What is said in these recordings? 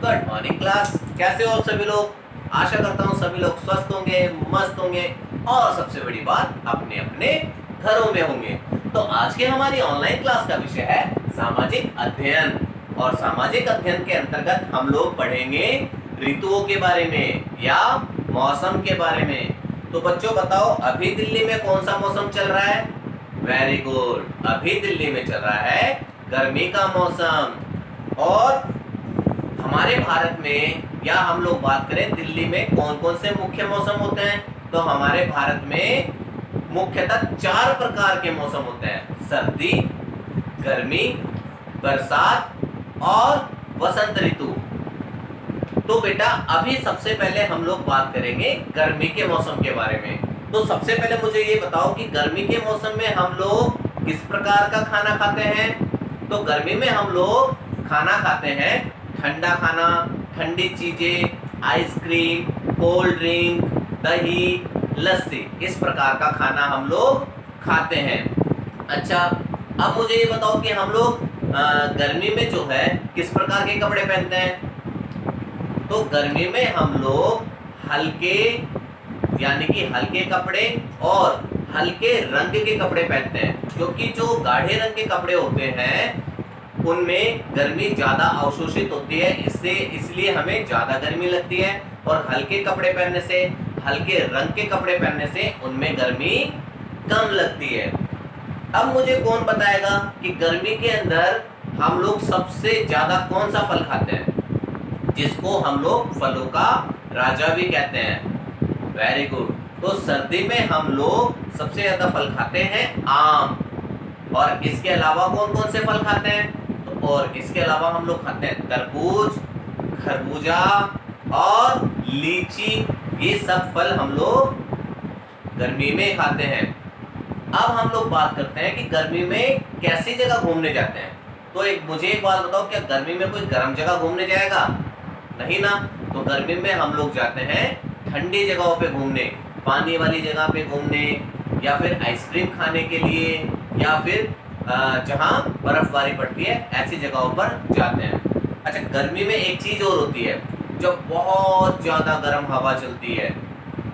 Good morning class. कैसे हो सभी लोग? आशा करता हूँ सभी लोग स्वस्थ होंगे, मस्त होंगे और सबसे बड़ी बात अपने अपने घरों में होंगे। तो आज के हमारी ऑनलाइन क्लास का विषय है सामाजिक अध्ययन। और सामाजिक अध्ययन के अंतर्गत हम लोग पढ़ेंगे ऋतुओं के बारे में या मौसम के बारे में। तो बच्चों बताओ, अभी दिल्ली में कौन सा मौसम चल रहा है? वेरी गुड, अभी दिल्ली में चल रहा है गर्मी का मौसम। और हमारे भारत में या हम लोग बात करें दिल्ली में कौन कौन से मुख्य मौसम होते हैं, तो हमारे भारत में मुख्यतः 4 प्रकार के मौसम होते हैं: सर्दी, गर्मी, बरसात और वसंत ऋतु। तो बेटा अभी सबसे पहले हम लोग बात करेंगे गर्मी के मौसम के बारे में। तो सबसे पहले मुझे ये बताओ कि गर्मी के मौसम में हम लोग किस प्रकार का खाना खाते हैं? तो गर्मी में हम लोग खाना खाते हैं ठंडा खाना, ठंडी चीजें, आइसक्रीम, कोल्ड ड्रिंक, दही, लस्सी, इस प्रकार का खाना हम लोग खाते हैं। अच्छा, अब मुझे ये बताओ कि हम लोग गर्मी में जो है किस प्रकार के कपड़े पहनते हैं? तो गर्मी में हम लोग हल्के यानी कि हल्के कपड़े और हल्के रंग के कपड़े पहनते हैं, क्योंकि जो गाढ़े रंग के कपड़े होते हैं उनमें गर्मी ज़्यादा अवशोषित होती है, इसलिए हमें ज़्यादा गर्मी लगती है। और हल्के कपड़े पहनने से, हल्के रंग के कपड़े पहनने से उनमें गर्मी कम लगती है। अब मुझे कौन बताएगा कि गर्मी के अंदर हम लोग सबसे ज़्यादा कौन सा फल खाते हैं, जिसको हम लोग फलों का राजा भी कहते हैं? Very good. तो सर्दी में हम लोग सबसे ज़्यादा फल खाते हैं आम। और इसके अलावा कौन कौन से फल खाते हैं? और इसके अलावा हम लोग खाते हैं तरबूज, खरबूजा और लीची। ये सब फल हम लोग गर्मी में खाते हैं। अब हम लोग बात करते हैं कि गर्मी में कैसी जगह घूमने जाते हैं। तो मुझे एक बात बताओ, क्या गर्मी में कोई गर्म जगह घूमने जाएगा? नहीं ना। तो गर्मी में हम लोग जाते हैं ठंडी जगहों पे घूमने, पानी वाली जगह पे घूमने, या फिर आइसक्रीम खाने के लिए, या फिर जहाँ बर्फबारी पड़ती है ऐसी जगहों पर जाते हैं। अच्छा, गर्मी में एक चीज़ और होती है, जब बहुत ज़्यादा गर्म हवा चलती है,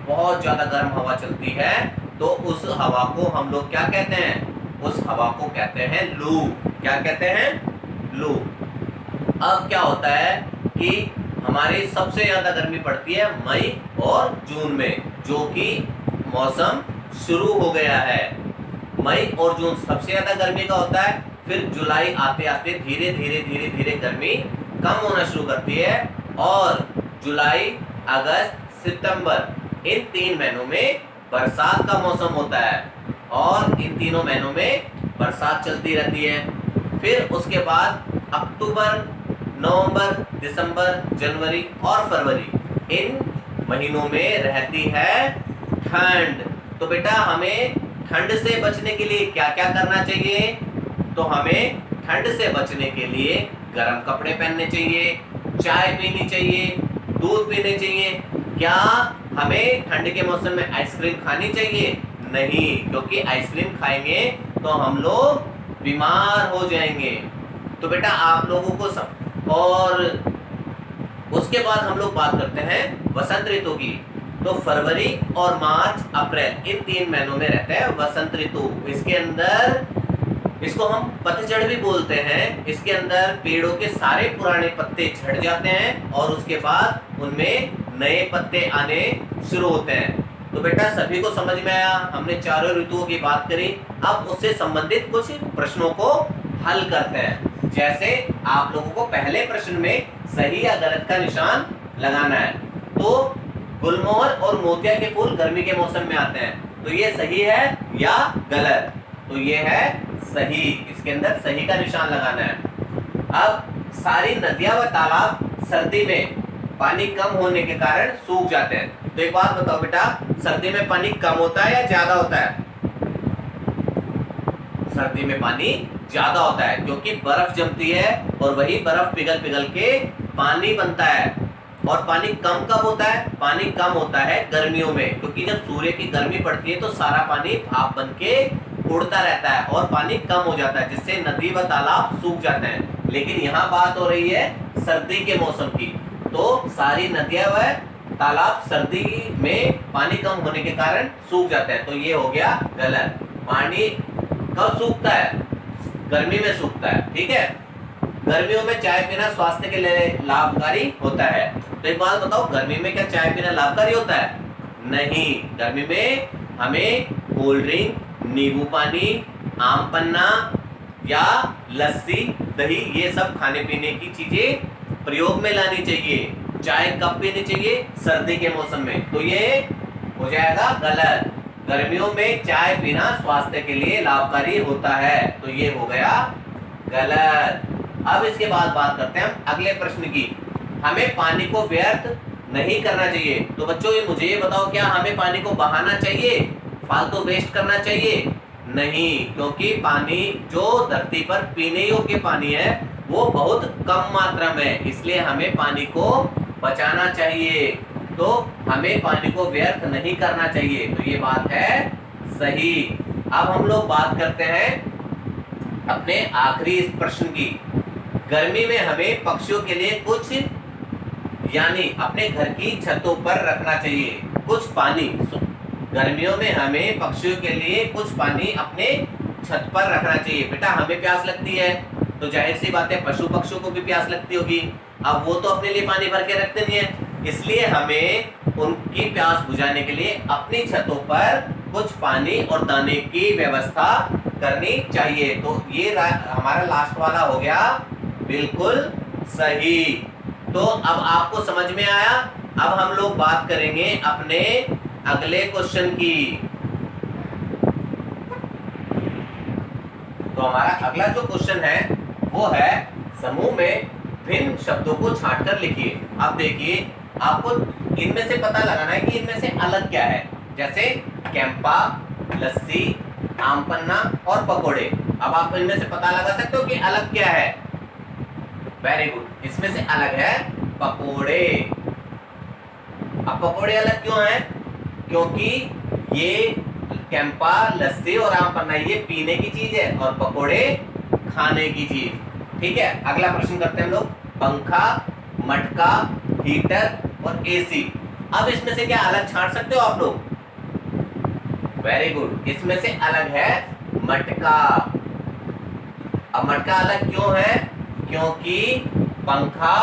बहुत ज़्यादा गर्म हवा चलती है, तो उस हवा को हम लोग क्या कहते हैं? उस हवा को कहते हैं लू। क्या कहते हैं? लू। अब क्या होता है कि हमारी सबसे ज़्यादा गर्मी पड़ती है मई और जून में, जो कि मौसम शुरू हो गया है। मई और जून सबसे ज़्यादा गर्मी का होता है। फिर जुलाई आते आते धीरे धीरे धीरे धीरे गर्मी कम होना शुरू करती है, और जुलाई, अगस्त, सितंबर, इन 3 महीनों में बरसात का मौसम होता है, और इन तीनों महीनों में बरसात चलती रहती है। फिर उसके बाद अक्टूबर, नवंबर, दिसंबर, जनवरी और फरवरी, इन महीनों में रहती है ठंड। तो बेटा हमें ठंड से बचने के लिए क्या क्या करना चाहिए? तो हमें ठंड से बचने के लिए गर्म कपड़े पहनने चाहिए, चाय पीनी चाहिए, दूध पीने चाहिए। क्या हमें ठंड के मौसम में आइसक्रीम खानी चाहिए? नहीं, क्योंकि आइसक्रीम खाएंगे तो हम लोग बीमार हो जाएंगे। तो बेटा आप लोगों को सब, और उसके बाद हम लोग बात करते हैं वसंत ऋतु की। तो फरवरी और मार्च, अप्रैल, इन 3 महीनों में रहता है वसंत ऋतु। इसके अंदर, इसको हम पतझड़ भी बोलते हैं, इसके अंदर पेड़ों के सारे पुराने पत्ते झड़ जाते हैं और उसके बाद उनमें नए पत्ते आने शुरू होते हैं। तो बेटा सभी को समझ में आया? हमने चारों ऋतुओं की बात करी। अब उससे संबंधित कुछ प्रश्नों को हल करते हैं। जैसे आप लोगों को पहले प्रश्न में सही या गलत का निशान लगाना है। तो गुलमोहर और मोतिया के फूल गर्मी के मौसम में आते हैं, तो ये सही है या गलत? तो ये है सही, इसके अंदर सही का निशान लगाना है। अब सारी नदियां व तालाब सर्दी में पानी कम होने के कारण सूख जाते हैं। तो एक बात बताओ बेटा, सर्दी में पानी कम होता है या ज्यादा होता है? सर्दी में पानी ज्यादा होता है, क्योंकि बर्फ जमती है और वही बर्फ पिघल पिघल के पानी बनता है। और पानी कम कब होता है? पानी कम होता है गर्मियों में, क्योंकि जब सूर्य की गर्मी पड़ती है तो सारा पानी भाप बन के उड़ता रहता है और पानी कम हो जाता है, जिससे नदी व तालाब सूख जाते हैं। लेकिन यहाँ बात हो रही है सर्दी के मौसम की। तो सारी नदियां व तालाब सर्दी में पानी कम होने के कारण सूख जाते हैं, तो ये हो गया गलत। पानी कब सूखता है? गर्मी में सूखता है, ठीक है। गर्मियों में चाय पीना स्वास्थ्य के लिए लाभकारी होता है। तो एक बात बताओ, गर्मी में क्या चाय पीना लाभकारी होता है? नहीं, गर्मी में हमें कोल्ड ड्रिंक, नींबू पानी, आम पन्ना या लस्सी, दही, ये सब खाने पीने की चीजें प्रयोग में लानी चाहिए। चाय कब पीनी चाहिए? सर्दी के मौसम में। तो ये हो जाएगा गलत। गर्मियों में चाय पीना स्वास्थ्य के लिए लाभकारी होता है, तो ये हो गया गलत। अब इसके बाद बात करते हैं हम अगले प्रश्न की। हमें पानी को व्यर्थ नहीं करना चाहिए। तो बच्चों ये मुझे ये बताओ, क्या हमें पानी को बहाना चाहिए, फालतू वेस्ट करना चाहिए? नहीं, क्योंकि पानी जो धरती पर पीने योग्य पानी है वो बहुत कम मात्रा में है, इसलिए हमें पानी को बचाना चाहिए। तो हमें पानी को व्यर्थ नहीं करना चाहिए, तो ये बात है सही। अब हम लोग बात करते हैं अपने आखिरी इस प्रश्न की। गर्मी में हमें पक्षियों के लिए कुछ, यानी अपने घर की छतों पर रखना चाहिए कुछ पानी। गर्मियों में हमें पक्षियों के लिए कुछ पानी अपने छत पर रखना चाहिए। बेटा हमें प्यास लगती है तो जाहिर सी बात है पशु पक्षियों को भी प्यास लगती होगी। अब वो तो अपने लिए पानी भर के रखते नहीं है, इसलिए हमें उनकी प्यास बुझाने के लिए अपनी छतों पर कुछ पानी और दाने की व्यवस्था करनी चाहिए। तो ये हमारा लास्ट वाला हो गया बिल्कुल सही। तो अब आपको समझ में आया। अब हम लोग बात करेंगे अपने अगले क्वेश्चन की। तो हमारा अगला जो क्वेश्चन है वो है समूह में भिन्न शब्दों को छांटकर लिखिए। अब देखिए, आपको इनमें से पता लगाना है कि इनमें से अलग क्या है। जैसे कैंपा, लस्सी, आम पन्ना और पकोड़े। अब आप इनमें से पता लगा सकते हो कि अलग क्या है। वेरी गुड, इसमें से अलग है पकोड़े। अब पकोड़े अलग क्यों हैं? क्योंकि ये कैंपा, लस्सी और आम पन्ना ये पीने की चीज है और पकोड़े खाने की चीज। ठीक है, अगला प्रश्न करते हैं हम लोग। पंखा, मटका, हीटर और एसी। अब इसमें से क्या अलग छांट सकते हो आप लोग? वेरी गुड, इसमें से अलग है मटका। अब मटका अलग क्यों है? क्योंकि पंखा,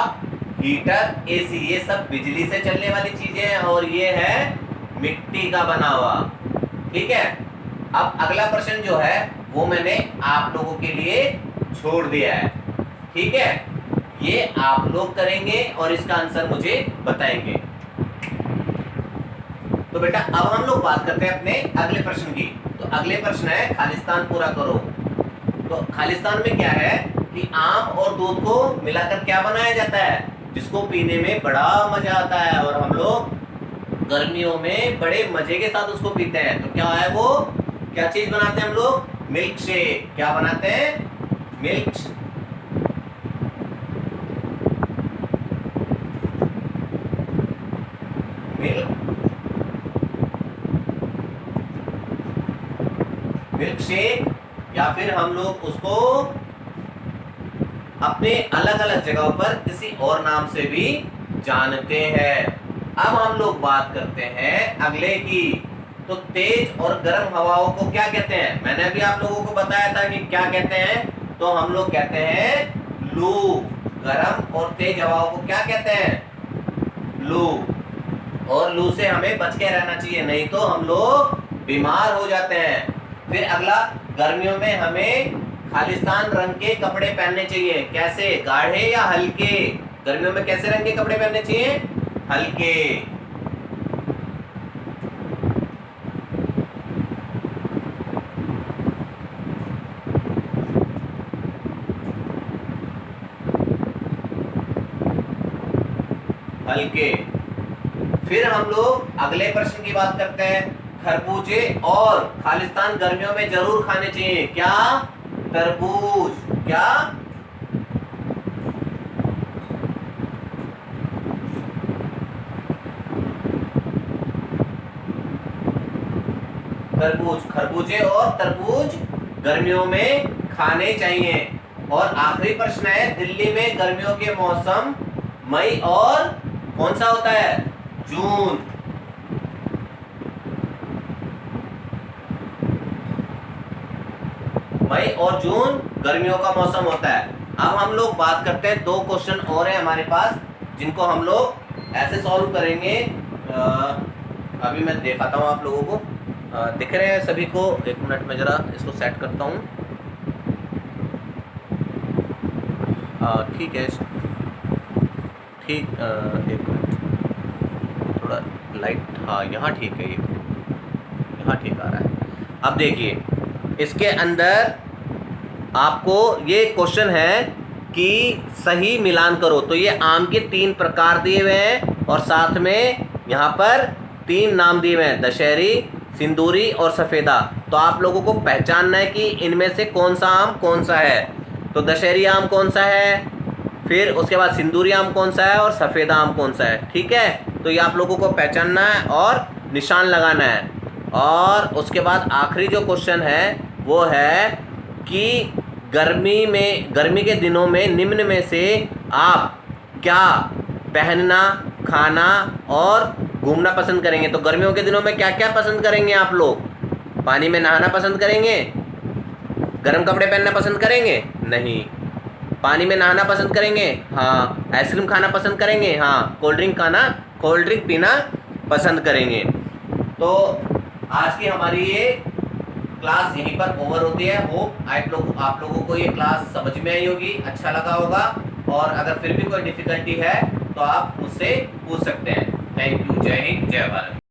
हीटर, एसी ये सब बिजली से चलने वाली चीजें हैं और ये है मिट्टी का बना हुआ। ठीक है, अब अगला प्रश्न जो है वो मैंने आप लोगों के लिए छोड़ दिया है। ठीक है, ये आप लोग करेंगे और इसका आंसर मुझे बताएंगे। तो बेटा अब हम लोग बात करते हैं अपने अगले प्रश्न की। तो अगले प्रश्न है खालिस्तान पूरा करो। तो खालिस्तान में क्या है कि आम और दूध को मिलाकर क्या बनाया जाता है, जिसको पीने में बड़ा मजा आता है और हम लोग गर्मियों में बड़े मजे के साथ उसको पीते हैं। तो क्या है वो, क्या चीज बनाते हैं हम लोग? Milk shake. क्या बनाते हैं? मिल्क मिल्क शेक, या फिर हम लोग उसको अपने अलग अलग जगहों पर किसी और नाम से भी जानते हैं। अब हम लोग बात करते हैं अगले की। तो तेज और गर्म हवाओं को क्या कहते हैं? मैंने भी आप लोगों को बताया था कि क्या कहते हैं। तो हम लोग कहते हैं लू। गर्म और तेज हवाओं को क्या कहते हैं? लू। और लू से हमें बच के रहना चाहिए, नहीं तो हम लोग बीमार हो जाते हैं। फिर अगला, गर्मियों में हमें खालिस्तान रंग के कपड़े पहनने चाहिए। कैसे? गाढ़े या हल्के? गर्मियों में कैसे रंग के कपड़े पहनने चाहिए? हल्के। हल्के। फिर हम लोग अगले प्रश्न की बात करते हैं। खरबूजे और खालिस्तान गर्मियों में जरूर खाने चाहिए। क्या? तरबूज। क्या? तरबूज। खरबूजे और तरबूज गर्मियों में खाने चाहिए। और आखिरी प्रश्न है, दिल्ली में गर्मियों के मौसम मई और कौन सा होता है, जून। मई और जून गर्मियों का मौसम होता है। अब हम लोग बात करते हैं, दो क्वेश्चन और हैं हमारे पास जिनको हम लोग ऐसे सॉल्व करेंगे। अभी मैं दिखाता हूँ आप लोगों को, दिख रहे हैं सभी को? एक मिनट में जरा इसको सेट करता हूँ। ठीक है, ठीक, एक मिनट, थोड़ा लाइट, हाँ यहाँ ठीक है, ये यहाँ ठीक आ रहा है। अब देखिए, इसके अंदर आपको ये क्वेश्चन है कि सही मिलान करो। तो ये आम के 3 प्रकार दिए हुए हैं और साथ में यहाँ पर 3 नाम दिए हुए हैं, दशहरी, सिंदूरी और सफ़ेदा। तो आप लोगों को पहचानना है कि इनमें से कौन सा आम कौन सा है। तो दशहरी आम कौन सा है, फिर उसके बाद सिंदूरी आम कौन सा है और सफ़ेदा आम कौन सा है। ठीक है, तो ये आप लोगों को पहचानना है और निशान लगाना है। और उसके बाद आखिरी जो क्वेश्चन है वो है कि गर्मी के दिनों में निम्न में से आप क्या पहनना, खाना और घूमना पसंद करेंगे। तो गर्मियों के दिनों में क्या क्या पसंद करेंगे आप लोग? पानी में नहाना पसंद करेंगे? गर्म कपड़े पहनना पसंद करेंगे? नहीं। पानी में नहाना पसंद करेंगे? हाँ। आइसक्रीम खाना पसंद करेंगे? हाँ। कोल्ड ड्रिंक पीना पसंद करेंगे। तो आज की हमारी ये क्लास यहीं पर ओवर होती है। होप आप लोगों को ये क्लास समझ में आई होगी, अच्छा लगा होगा। और अगर फिर भी कोई डिफिकल्टी है तो आप मुझसे पूछ सकते हैं। Thank you. जय हिंद, जय भारत।